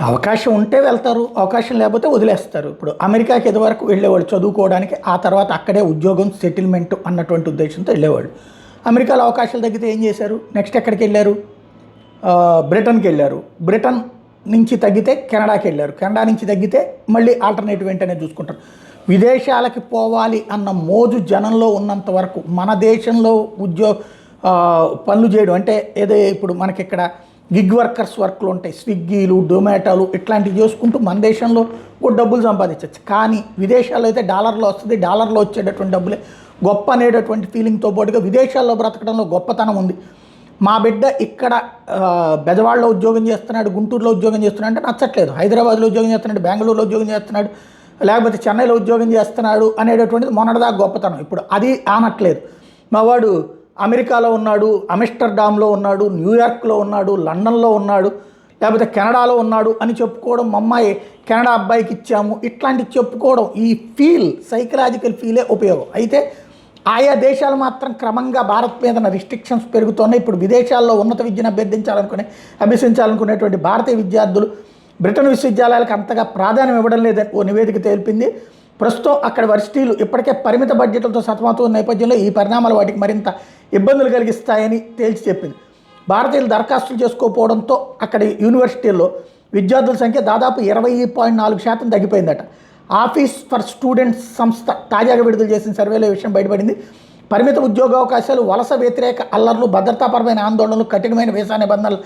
అవకాశం ఉంటే వెళ్తారు, అవకాశం లేకపోతే వదిలేస్తారు. ఇప్పుడు అమెరికాకి ఇదివరకు వెళ్ళేవాళ్ళు చదువుకోవడానికి, ఆ తర్వాత అక్కడే ఉద్యోగం సెటిల్మెంట్ అన్నటువంటి ఉద్దేశంతో వెళ్ళేవాళ్ళు. అమెరికాలో అవకాశాలు తగ్గితే ఏం చేశారు, నెక్స్ట్ ఎక్కడికి వెళ్ళారు, బ్రిటన్కి వెళ్ళారు. బ్రిటన్ నుంచి తగ్గితే కెనడాకి వెళ్ళారు. కెనడా నుంచి తగ్గితే మళ్ళీ ఆల్టర్నేటివ్ ఏంటనే చూసుకుంటారు. విదేశాలకి పోవాలి అన్న మోజు జనంలో ఉన్నంత వరకు మన దేశంలో పనులు చేయడం అంటే ఏదో ఇప్పుడు మనకి ఇక్కడ గిగ్ వర్కర్స్ వర్క్లు ఉంటాయి, స్విగ్గీలు, జొమాటోలు ఇట్లాంటివి చేసుకుంటూ మన దేశంలో కూడా డబ్బులు సంపాదించవచ్చు. కానీ విదేశాల్లో అయితే డాలర్లో వస్తుంది, డాలర్లో వచ్చేటటువంటి డబ్బులే గొప్ప అనేటటువంటి ఫీలింగ్తో పాటుగా విదేశాల్లో బ్రతకడంలో గొప్పతనం ఉంది. మా బిడ్డ ఇక్కడ బెజవాడలో ఉద్యోగం చేస్తున్నాడు, గుంటూరులో ఉద్యోగం చేస్తున్నాడు అంటే నచ్చట్లేదు, హైదరాబాద్లో ఉద్యోగం చేస్తున్నాడు, బెంగళూరులో ఉద్యోగం చేస్తున్నాడు, లేకపోతే చెన్నైలో ఉద్యోగం చేస్తున్నాడు అనేటటువంటిది మొన్నటిదాకా గొప్పతనం. ఇప్పుడు అది ఆనట్లేదు. మావాడు అమెరికాలో ఉన్నాడు, అమిస్టర్డామ్లో ఉన్నాడు, న్యూయార్క్లో ఉన్నాడు, లండన్లో ఉన్నాడు, లేకపోతే కెనడాలో ఉన్నాడు అని చెప్పుకోవడం, మా అమ్మాయి కెనడా అబ్బాయికి ఇచ్చాము ఇట్లాంటివి చెప్పుకోవడం, ఈ ఫీల్ సైకలాజికల్ ఫీలే ఉపయోగం. అయితే ఆయా దేశాలు మాత్రం క్రమంగా భారత్ మీద రిస్ట్రిక్షన్స్ పెరుగుతున్నాయి. ఇప్పుడు విదేశాల్లో ఉన్నత విద్యను అభ్యసించాలనుకునేటువంటి భారతీయ విద్యార్థులు బ్రిటన్ విశ్వవిద్యాలయాలకు అంతగా ప్రాధాన్యం ఇవ్వడం లేదని ఓ నివేదిక తెలిపింది. ప్రస్తుతం అక్కడ వర్సిటీలు ఇప్పటికే పరిమిత బడ్జెట్లతో సతమతమైన నేపథ్యంలో ఈ పరిణామాలు వాటికి మరింత ఇబ్బందులు కలిగిస్తాయని తేల్చి చెప్పింది. భారతీయులు దరఖాస్తులు చేసుకోకపోవడంతో అక్కడ యూనివర్సిటీల్లో విద్యార్థుల సంఖ్య దాదాపు 20.4% తగ్గిపోయిందట. ఆఫీస్ ఫర్ స్టూడెంట్స్ సంస్థ తాజాగా విడుదల చేసిన సర్వేలో విషయం బయటపడింది. పరిమిత ఉద్యోగావకాశాలు, వలస వ్యతిరేక అల్లర్లు, భద్రతాపరమైన ఆందోళనలు, కఠినమైన వీసా నిబంధనలు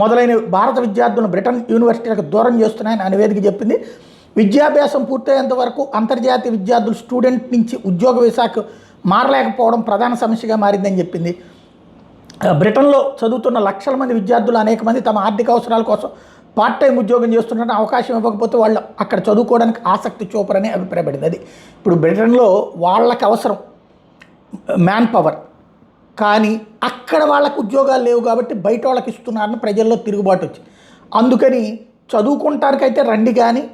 మొదలైన భారత విద్యార్థులను బ్రిటన్ యూనివర్సిటీలకు దూరం చేస్తున్నాయని ఆ నివేదిక చెప్పింది. విద్యాభ్యాసం పూర్తయ్యేంత వరకు అంతర్జాతీయ విద్యార్థులు స్టూడెంట్ నుంచి ఉద్యోగ వీసాకు మారలేకపోవడం ప్రధాన సమస్యగా మారిందని చెప్పింది. బ్రిటన్లో చదువుతున్న లక్షల మంది విద్యార్థులు అనేక మంది తమ ఆర్థిక అవసరాల కోసం పార్ట్ టైం ఉద్యోగం చేస్తుంటే అవకాశం ఇవ్వకపోతే వాళ్ళు అక్కడ చదువుకోవడానికి ఆసక్తి చూపరని అభిప్రాయపడింది. అది ఇప్పుడు బ్రిటన్లో వాళ్ళకి అవసరం మ్యాన్ పవర్, కానీ అక్కడ వాళ్ళకు ఉద్యోగాలు లేవు కాబట్టి బయట వాళ్ళకి ఇస్తున్నారని ప్రజల్లో తిరుగుబాటు వచ్చింది. అందుకని చదువుకుంటానికైతే రండి, కానీ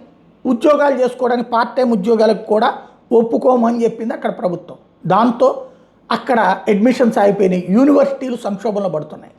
ఉద్యోగాలు చేసుకోవడానికి పార్ట్ టైం ఉద్యోగాలకు కూడా ఒప్పుకోమని చెప్పింది అక్కడ ప్రభుత్వం. దాంతో అక్కడ అడ్మిషన్స్ అయిపోయినాయి, యూనివర్సిటీలు సంక్షోభంలో పడుతున్నాయి.